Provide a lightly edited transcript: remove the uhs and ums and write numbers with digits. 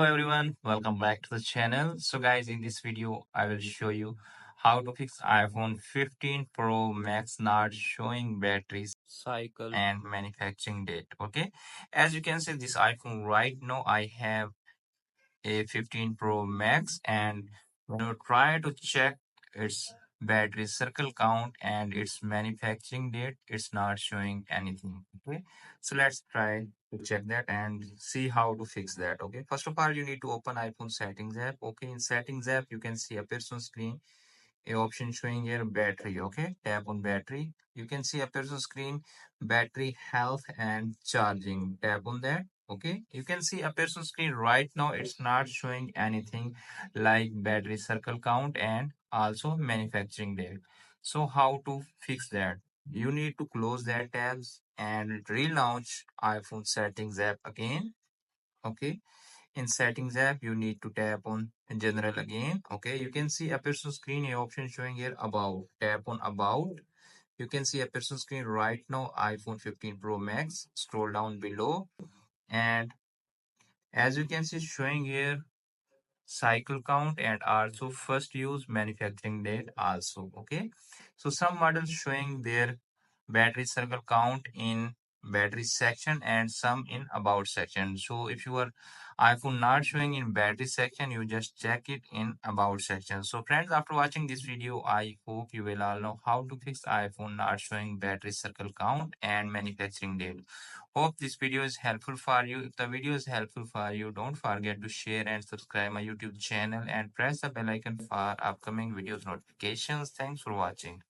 Hello everyone, welcome back to the channel. So guys, in this video, I will show you how to fix iPhone 15 Pro Max not showing battery cycle and manufacturing date. Okay, as you can see, this iPhone right now I have a 15 Pro Max, and when you try to check its battery circle count and its manufacturing date, it's not showing anything. Okay, so let's try to check that and see how to fix that. Okay, first of all, you need to open iPhone settings app. Okay, in settings app, you can see appears on screen a option showing here battery. Okay, tap on battery. You can see appears on screen battery health and charging. Tap on that. Okay, you can see appears on screen right now. It's not showing anything like battery circle count and also manufacturing date. So how to fix that? You need to close that tabs and relaunch iPhone settings app again. Okay, in settings app, you need to tap on general again. Okay, you can see appears on screen a option showing here about. Tap on about. You can see appears on screen right now iPhone 15 Pro Max. Scroll down below, and as you can see showing here cycle count and also first use manufacturing date also. Okay, so some models showing their battery circle count in battery section and some in about section. So if your iPhone not showing in battery section, you just check it in about section. So friends, after watching this video, I hope you will all know how to fix iPhone not showing battery circle count and manufacturing date. Hope this video is helpful for you. If the video is helpful for you, don't forget to share and subscribe my YouTube channel and press the bell icon for upcoming videos notifications. Thanks for watching.